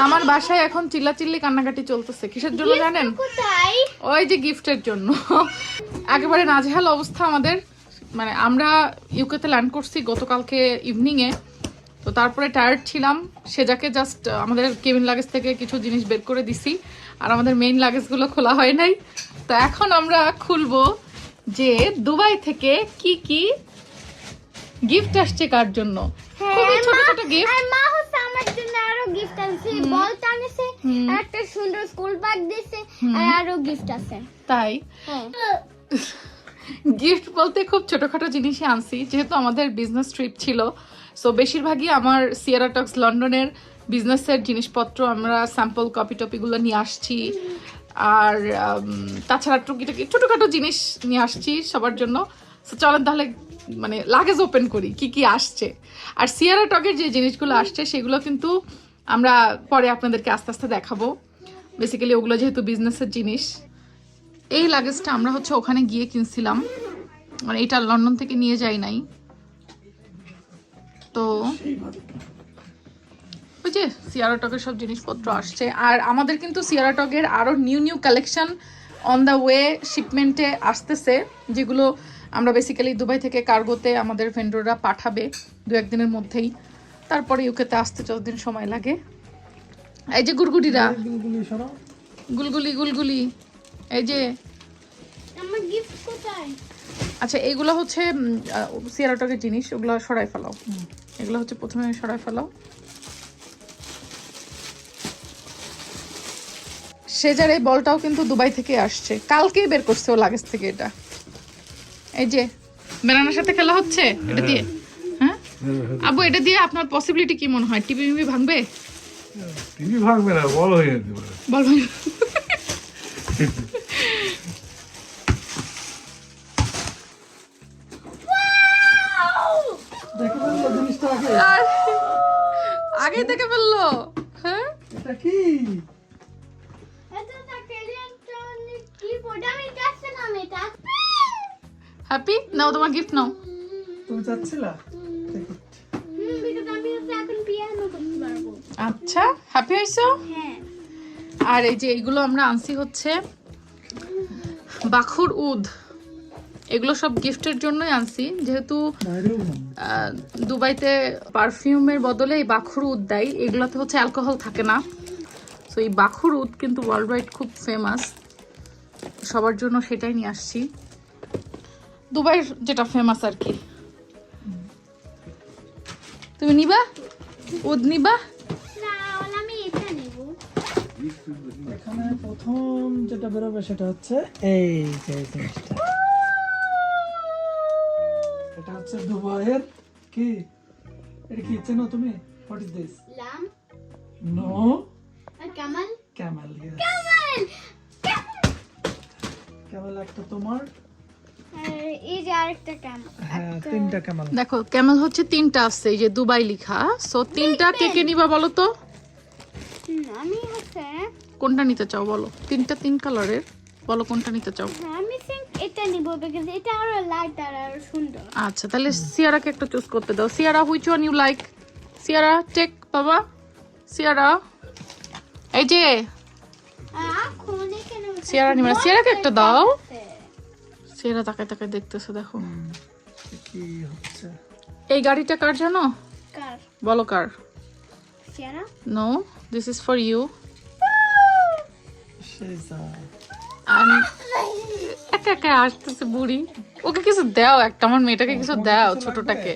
আমার বাসায় এখন চিল্লাচিল্লি কান্নাকাটি চলতেছে কিসের জন্য জানেন? ওই যে গিফটের জন্য। একেবারে নাজেহাল অবস্থা আমাদের, মানে আমরা ইউকেতে ল্যান্ড করছি গতকালকে ইভিনিং এ, তো তারপরে টায়ার্ড ছিলাম, সেজাকে জাস্ট আমাদের কেবিন লাগেজ থেকে কিছু জিনিস বের করে দিছি, আর আমাদের মেইন লাগেজগুলো খোলা হয় নাই। তো এখন আমরা খুলবো যে দুবাই থেকে কি কি গিফট আসছে কার জন্য। খুবই ছোট ছোট গিফট। মা হচ্ছে আমার জন্য আরো গিফট আনছে, বল টানেছে, আর একটা সুন্দর স্কুল ব্যাগ দিয়েছে, আর আরো গিফট আছে। তাই গিফট বলতে খুব ছোটখাটো জিনিসই আনছি, যেহেতু আমাদের বিজনেস ট্রিপ ছিল। সো বেশিরভাগই আমার সিয়েরা টক্স লন্ডনের বিজনেসের জিনিসপত্র আমরা স্যাম্পল কপি টপিগুলো নিয়ে আসছি, আর তাছাড়া টুকিটাকি ছোটখাটো জিনিস নিয়ে আসছি সবার জন্য। সো চলেন তাহলে মানে লাগেজ ওপেন করি কি কি আসছে। আর সিয়েরা টকের যে জিনিসগুলো আসছে সেগুলো কিন্তু আমরা পরে আপনাদেরকে আস্তে আস্তে দেখাবো। বেসিক্যালি ওগুলো যেহেতু বিজনেসের জিনিস। এই লাগেজটা আমরা হচ্ছে ওখানে গিয়ে কিনছিলাম, মানে এটা লন্ডন থেকে নিয়ে যাই নাই। তো ওই যে সিয়েরা টকের সব জিনিসপত্র আসছে, আর আমাদের কিন্তু সিয়েরা টকের আরো new new collection on the way শিপমেন্টে আসতেছে, যেগুলো আমরা বেসিক্যালি দুবাই থেকে কার্গোতে আমাদের ভেন্ডররা পাঠাবে 2-1 দিনের মধ্যেই। তারপরে ইউকেতে আসতে যতদিন সময় লাগে। এই যে গুলগুলিরা, গুলগুলি গুলগুলি, এই যে আমার গিফট কোথায়? আচ্ছা এইগুলো হচ্ছে সিয়েরা টকের জিনিস, ওগুলো সরাই ফেলাও। এগুলো হচ্ছে প্রথমে সরাই ফেলাও। সেজার এই বলটাও কিন্তু দুবাই থেকে আসছে, কালকেই বের করছে ও লাগেজ থেকে এটা। এই যে বেনানার সাথে খেলা হচ্ছে এটা দিয়ে। হ্যাঁ আবু, এটা দিয়ে আপনার পসিবিলিটি কি মনে হয়? টিভি মিভি ভাঙবে? টিভি ভাঙবে না, বল হয়ে যেতে পারে। বল ভাঙবে। আর আগে দেখে ফেললো। হ্যাঁ এটা কি? এটা তো ইলেকট্রনিক কিবোর্ড, আমি চাচ্ছিলাম এটা। হ্যাপি নাও, তোমার গিফট নাও। তুমি চাচ্ছিলা? বিকজ আমি হচ্ছে এখন পিয়ানো করতে পারবো। আচ্ছা হ্যাপি হইছো? হ্যাঁ। আর এই যে এইগুলো আমরা আনছি হচ্ছে বাখুর উদ, এগুলো সব গিফটের জন্যই আনছি, যেহেতু দুবাইতে পারফিউমের বদলে এই বাখুর উদ দেয়, এগুলোতে হচ্ছে অ্যালকোহল থাকে না। তো এই বাখুর উদ কিন্তু ওয়ার্ল্ড ওয়াইড খুব ফেমাস, সবার জন্য সেটাই নিয়ে আসছি। দুবাইয়ের যেটা ফেমাস আর কি। তুমি নিবা উদ? নিবা? না, আমি এটা নেব। এখানে প্রথম যেটা বেরোবে সেটা হচ্ছে এই যে জিনিসটা। এটা হচ্ছে দুবাইয়ের কি? এটা কি চেনো তুমি? What is this? লাম নো, আর কামাল। ক্যামেল। কামাল। ক্যামেল একটা তোমার, আর এই যে আরেকটা কামাল। হ্যাঁ 3টা ক্যামেল। দেখো ক্যামেল হচ্ছে 3টা আছে, এই যে দুবাই লেখা। সো 3টা কে কে নিবা বলো তো? আমি হচ্ছে কোনটা নিতে চাও বলো? 3টা 3 কালারের, বলো কোনটা নিতে চাও? আমি think এটা নিব, বিকজ এটা আরো লাইট আর আরো সুন্দর। আচ্ছা তাহলে সিয়ারাকে একটা চুজ করতে দাও। Siara, which one you like? Siara take বাবা, সিয়ারা। এই যে সিয়ারা নিবা, সিয়ারাকে একটা দাও। সিয়ারা তাকায় তাকায় দেখতেছে, দেখো। কি হচ্ছে? এই গাড়িটা কার জানো? কার? বলো কার? Siara? No, this is for you. সেজা একা একা আসতেছে বুড়ি, ওকে কিছু দাও একটা, আমার মেয়েটাকে কিছু দাও ছোটটাকে।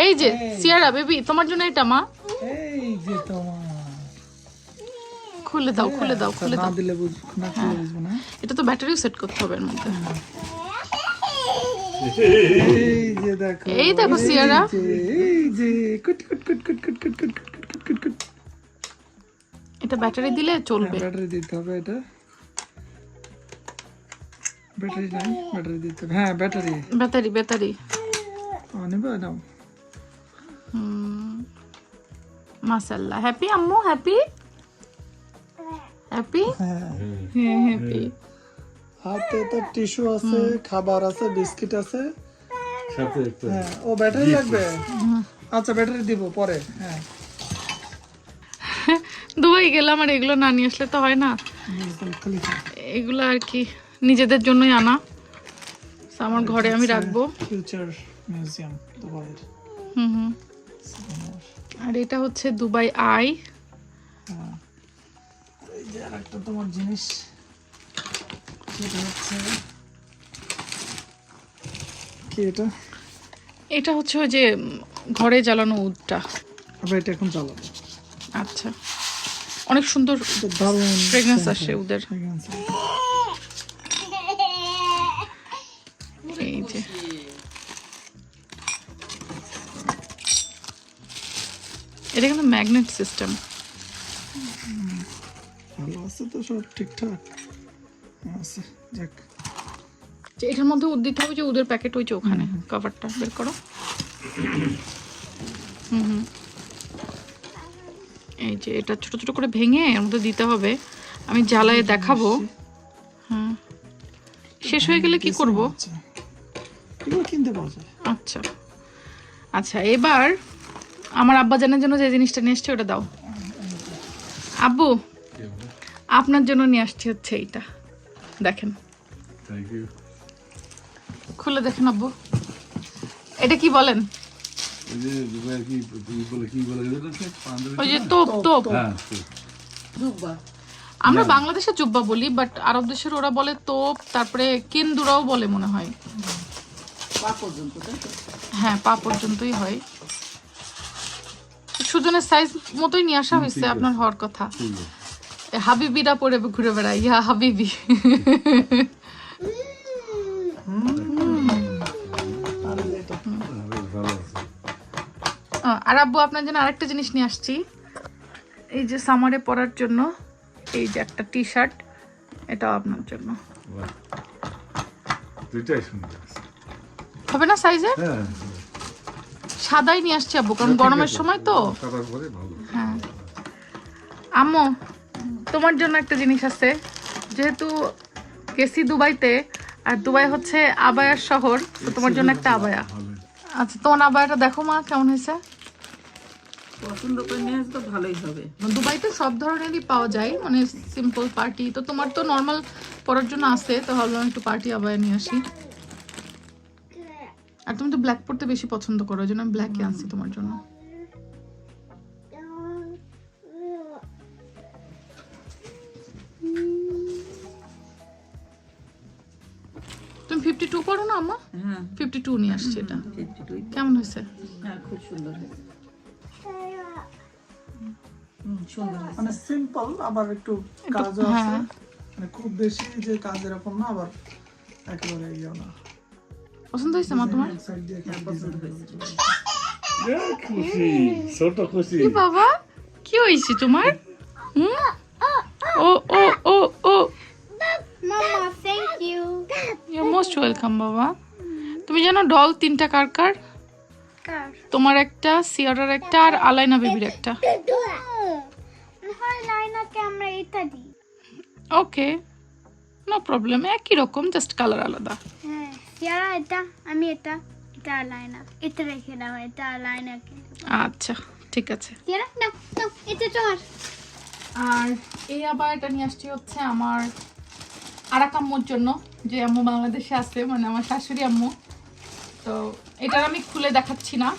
এই যে সিয়ারা বেবি, তোমার জন্য এটা মা। এই যে তোমার, খুলে দাও খুলে দাও খুলে না দাও। দিলে বুঝবো না, খুলে বুঝবো না। এটা তো ব্যাটারিও সেট করতে হবে এর মধ্যে। এই যে দেখো, এই দেখো সিয়ারা, এই যে কুট কুট কুট কুট কুট কুট কুট কুট কুট কুট কুট। এটা ব্যাটারি দিলে চলবে। ব্যাটারি দিতে হবে, এটা ব্যাটারি নাই, ব্যাটারি দিতে হবে। হ্যাঁ ব্যাটারি, ব্যাটারি ব্যাটারি। নিবা নাও। মাশাআল্লাহ। হ্যাপি আম্মু? Happy happy? হ্যাঁ, হ্যাঁ হ্যাপি। হাতে তো টিস্যু আছে, খাবার আছে, বিস্কিট আছে। সাথে একটা হ্যাঁ, ও ব্যাটারি লাগবে। আচ্ছা ব্যাটারি দিব পরে। হ্যাঁ দুবাই গেলাম আর এগুলো না নিয়ে আসলে তো হয় না, বুর্জ খলিফা এগুলো আর কি নিজেদের জন্যই আনা। So, আমার ঘরে আমি রাখবো। ফিউচার মিউজিয়াম দুবাইয়ের। হুম। আর এটা হচ্ছে দুবাই আই। এই যে আরেকটা তোমার জিনিস, সেটা হচ্ছে কি এটা? এটা হচ্ছে ওই যে ঘরে জ্বালানো উডটা। আমরা এটা এখন জ্বালাবো। আচ্ছা, অনেক সুন্দর এটা দারুণ ফ্রেগনেন্স scent আসে হয়, ওদের। fragrance। এই যে এটা কিন্তু ম্যাগনেট সিস্টেম। ভালো আছে তো, সব ঠিকঠাক আছে। যাক, যে এটার মধ্যে উদ দিতে হবে, যে উদের প্যাকেট ওই যে ওখানে কভারটা বের করো। হুম, এই যে এটা ছোট ছোট করে ভেঙে এর মধ্যে দিতে হবে। আমি জ্বালায়ে দেখাবো। হ্যাঁ, শেষ হয়ে গেলে কি করব? আচ্ছা, এগুলো কিনতে পাওয়া যায়। আচ্ছা আচ্ছা, এবার আমার আব্বা জানার জন্য যে জিনিসটা নিয়ে আসছে ওটা দাও। আব্বু, আপনার জন্য নিয়ে আসছি হচ্ছে এইটা, দেখেন, থ্যাংক ইউ। খুলে দেখেন আব্বু, এটা কি বলেন? এই যে দুবাই কি কি বলে যেটা পাঞ্জাবি? ওই যে তোপ তোপ। হ্যাঁ, আমরা বাংলাদেশে জুব্বা বলি, বাট আরব দেশের ওরা বলে তোপ, তারপরে কেন্দুরাও বলে মনে হয়। হ্যাঁ, পা পর্যন্তই হয়। সুজনের সাইজ মতোই নিয়ে আসা হয়েছে, আপনার হওয়ার কথা। এ হাবিবিরা পরে ঘুরে বেড়ায়, ইয়া হাবিবি। ভালো আছে। আর আব্বু আপনার জন্য আরেকটা জিনিস নিয়ে আসছি, এই যে সামারে পরার জন্য এই যে একটা টি শার্ট, এটাও আপনার জন্য। বাহ, দুইটাই সুন্দর আছে। হবে না সাইজে? হ্যাঁ, সাদাই নিয়ে আসছি আব্বু, কারণ গরমের সময় তো। সাদার পরে ভালো। হ্যাঁ আম্মু, তোমার জন্য একটা জিনিস আছে। যেহেতু গেছি দুবাইতে, আর দুবাই হচ্ছে আবায়ার শহর, তো তোমার জন্য একটা আবায়া। ভালো। আচ্ছা, তোমার আবায়াটা দেখো মা, কেমন হয়েছে? পছন্দ করে নিয়ে আসলে তো ভালোই হবে। দুবাইতে সব ধরনেরই পাওয়া যায়, মানে সিম্পল পার্টি, তো তোমার তো নর্মাল পরার জন্য আছে, তো ভাবলাম একটু পার্টি আবায়া নিয়ে আসি। আর তুমি তো ব্ল্যাক পরতে বেশি পছন্দ করো, ওই জন্য আমি ব্ল্যাকই আনছি তোমার জন্য। তুমি 52 পরো না আম্মা? হ্যাঁ, 52 নিয়ে আসছি এটা। 52 কেমন হয়েছে? হ্যাঁ, খুব সুন্দর হয়েছে। সুন্দর হয়েছে। মানে সিম্পল, আবার একটু কাজও আছে। হ্যাঁ। মানে খুব বেশি যে কাজ এরকম না, আবার একেবারে ইয়ে না। পছন্দ হয়েছে মা তোমার? সাইড দিয়ে হ্যাঁ, পছন্দ হয়েছে। খুশি, ছোট খুশি। কি বাবা, কি হয়েছে তোমার? হুম? ও ও ও ও, Mama, thank you. You most welcome বাবা। তুমি জানো ডল 3টা কার কার? Car. তোমার একটা, সিয়ারার একটা, আর আলাইনা বেবির একটা। হয় লাইনা ক্যামেরা এটা দি। ওকে, নো প্রবলেম, একই রকম, জাস্ট কালার আলাদা। হ্যাঁ, সিয়ারা এটা, আমি এটা, এটা লাইনা। এটা রেখে দাও, এটা লাইনা কে। আচ্ছা ঠিক আছে। সিয়ারা নাও, নাও, এটা তোমার। আর এই আবার এটা নিয়ে আসছি হচ্ছে আমার আরাক আম্মুর জন্য, যে আম্মু বাংলাদেশে আছে, মানে আমার শাশুড়ি আম্মু। তো এটার আমি খুলে দেখাচ্ছি না,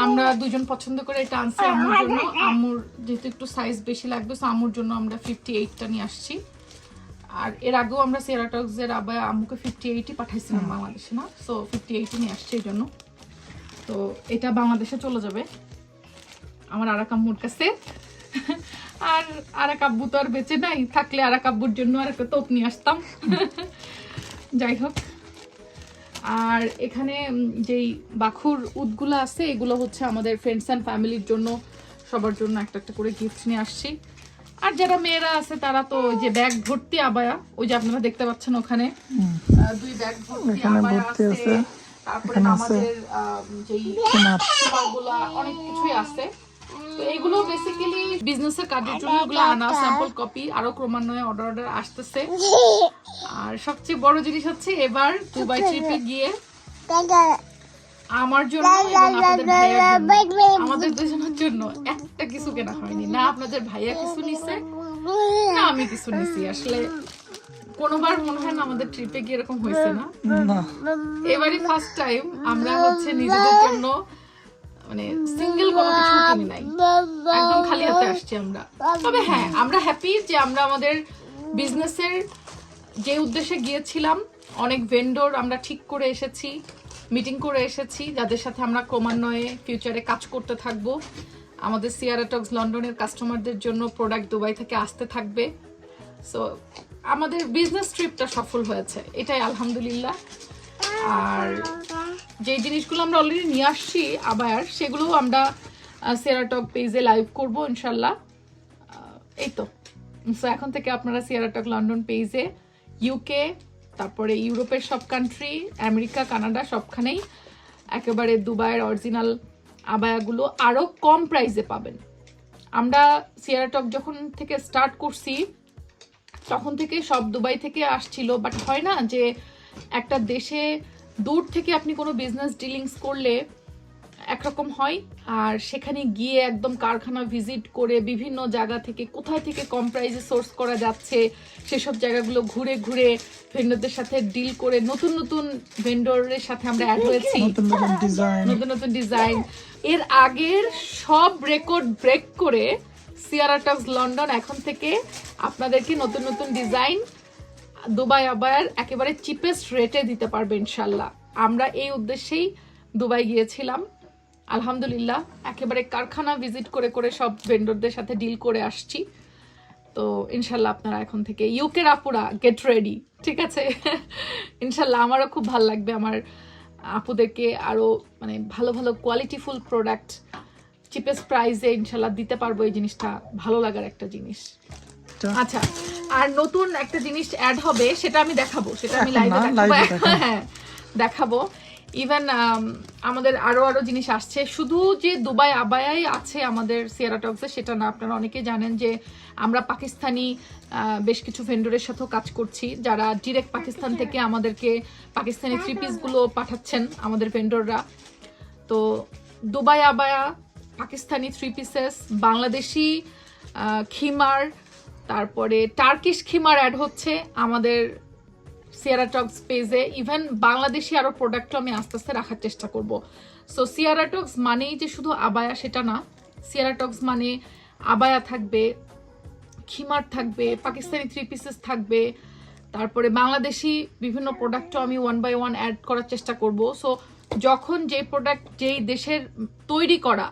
আমরা দুজন পছন্দ করে এটা আনছি আম্মুর জন্য। আম্মুর যেহেতু একটু সাইজ বেশি লাগবে, সো আম্মুর জন্য আমরা 58টা নিয়ে আসছি। আর এর আগেও আমরা সেরাটক্সের আবার আম্মুকে 58ই পাঠাইছিলাম বাংলাদেশে, না? সো 58ই নিয়ে আসছি এই জন্য। তো এটা বাংলাদেশে চলে যাবে আমার আরাক আম্মুর কাছে। আর আরাক আব্বু তো আর বেঁচে নাই, থাকলে আরাক আব্বুর জন্য আর একটা তোপ নিয়ে আসতাম। যাই হোক, আর এখানে যেই বাখুর উদগুলো আছে, এগুলো হচ্ছে আমাদের ফ্রেন্ডস অ্যান্ড ফ্যামিলির জন্য, সবার জন্য একটা একটা করে গিফট নিয়ে আসছি। আর যারা মেয়েরা আছে তারা তো ওই যে ব্যাগ ভর্তি আবায়া, ওই যে আপনারা দেখতে পাচ্ছেন ওখানে 2 ব্যাগ ভর্তি এখানে আবায়া ভর্তি আছে। আছে, তারপরে এখানে আছে আমাদের যেই গুলা অনেক কিছুই আছে। তো এগুলো বেসিক্যালি বিজনেসের কাজের জন্য এগুলো আনা, স্যাম্পল কপি, আরো ক্রমান্বয়ে অর্ডার আসতেছে। আর সবচেয়ে বড় জিনিস হচ্ছে এবার দুবাই ট্রিপে গিয়ে আমার জন্য এবং আপনাদের ভাইয়ার জন্য, আমাদের দুজনের জন্য একটা কিছু কেনা হয়নি, না আপনাদের ভাইয়া কিছু নিছে না আমি কিছু নিছি। আসলে কোনোবার মনে হয় না আমাদের ট্রিপে গিয়ে এরকম হয়েছে না, না এবারই ফার্স্ট টাইম আমরা হচ্ছে নিজেদের জন্য মানে সিঙ্গেল কোনো কিছু কিনি নাই, একদম খালি হাতে আসছি আমরা। তবে হ্যাঁ আমরা হ্যাপি যে আমরা আমাদের বিজনেসের যে উদ্দেশ্যে গিয়েছিলাম অনেক ভেন্ডর আমরা ঠিক করে এসেছি, মিটিং করে এসেছি, যাদের সাথে আমরা ক্রমান্বয়ে ফিউচারে কাজ করতে থাকবো। আমাদের সিয়ারা টক্স লন্ডনের কাস্টমারদের জন্য প্রোডাক্ট দুবাই থেকে আসতে থাকবে। সো আমাদের বিজনেস ট্রিপটা সফল হয়েছে, এটাই আলহামদুলিল্লাহ। আর যে জিনিসগুলো আমরা অলরেডি নিয়ে আসছি আবার সেগুলো আমরা সিয়ারা টক পেজে লাইভ করবো ইনশাল্লাহ। এই তো সো এখন থেকে আপনারা সিয়ারা টক লন্ডন পেজে ইউকে, তারপরে ইউরোপের সব কান্ট্রি, আমেরিকা, কানাডা সবখানেই একেবারে দুবাইয়ের অরিজিনাল আবায়াগুলো আরো কম প্রাইসে পাবেন। আমরা সিয়ারা টক যখন থেকে স্টার্ট করছি তখন থেকে সব দুবাই থেকে আসছিল, বাট হয় না যে একটা দেশে দূর থেকে আপনি কোনো বিজনেস ডিলিংস করলে একরকম হয়, আর সেখানে গিয়ে একদম কারখানা ভিজিট করে বিভিন্ন জায়গা থেকে কোথায় থেকে কম প্রাইসে সোর্স করা যাচ্ছে সেসব জায়গাগুলো ঘুরে ঘুরে ভেন্ডরদের সাথে ডিল করে নতুন নতুন ভেন্ডরের সাথে আমরা অ্যাড হয়েছি, নতুন নতুন ডিজাইন নতুন নতুন ডিজাইন। এর আগের সব রেকর্ড ব্রেক করে সিয়ারা টক্স লন্ডন এখন থেকে আপনাদেরকে নতুন নতুন ডিজাইন দুবাই আবায়ার একেবারে চিপেস্ট রেটে দিতে পারবে ইনশাল্লাহ। আমরা এই উদ্দেশ্যেই দুবাই গিয়েছিলাম, আলহামদুলিল্লাহ একেবারে কারখানা ভিজিট করে করে সব ভেন্ডরদের সাথে ডিল করে আসছি। তো ইনশাল্লাহ আপনারা এখন থেকে ইউকের আপুরা গেট রেডি, ঠিক আছে? ইনশাল্লাহ আমারও খুব ভালো লাগবে আমার আপুদেরকে আরো মানে ভালো ভালো কোয়ালিটিফুল প্রোডাক্ট চিপেস্ট প্রাইসে ইনশাল্লাহ দিতে পারবো। এই জিনিসটা ভালো লাগার একটা জিনিস। আচ্ছা, আর নতুন একটা জিনিস অ্যাড হবে সেটা আমি দেখাবো, সেটা আমি লাইভে দেখাবো। হ্যাঁ দেখাবো। ইভেন আমাদের আরো আরো জিনিস আসছে, শুধু যে দুবাই আবায়াই আছে আমাদের সিয়ারা টক্সে সেটা না। আপনারা অনেকে জানেন যে আমরা পাকিস্তানি বেশ কিছু ভেন্ডরের সাথেও কাজ করছি, যারা ডিরেক্ট পাকিস্তান থেকে আমাদেরকে পাকিস্তানি থ্রি পিসগুলো পাঠাচ্ছেন আমাদের ভেন্ডররা। তো দুবাই আবায়া, পাকিস্তানি থ্রি পিসেস, বাংলাদেশি খিমার, তারপরে টার্কিশ খিমার অ্যাড হচ্ছে আমাদের সিয়ারা টক্স পেজে। ইভেন বাংলাদেশি আরো প্রোডাক্টও আমি আস্তে আস্তে রাখার চেষ্টা করব। সো সিয়ারা টক্স মানেই যে শুধু আবায়া সেটা না, সিয়ারা টক্স মানে আবায়া থাকবে, খিমার থাকবে, পাকিস্তানি থ্রি পিসেস থাকবে, তারপরে বাংলাদেশি বিভিন্ন প্রোডাক্টও আমি ওয়ান বাই ওয়ান অ্যাড করার চেষ্টা করব। সো যখন যে প্রোডাক্ট যেই দেশের তৈরি করা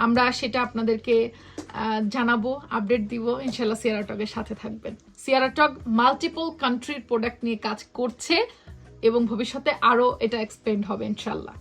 আমরা সেটা আপনাদেরকে জানাবো, আপডেট দিব ইনশাল্লাহ। সিয়ারা টকের সাথে থাকবেন। সিয়ারা টক মাল্টিপল কান্ট্রির প্রোডাক্ট নিয়ে কাজ করছে এবং ভবিষ্যতে আরো এটা এক্সপেন্ড হবে ইনশাল্লাহ।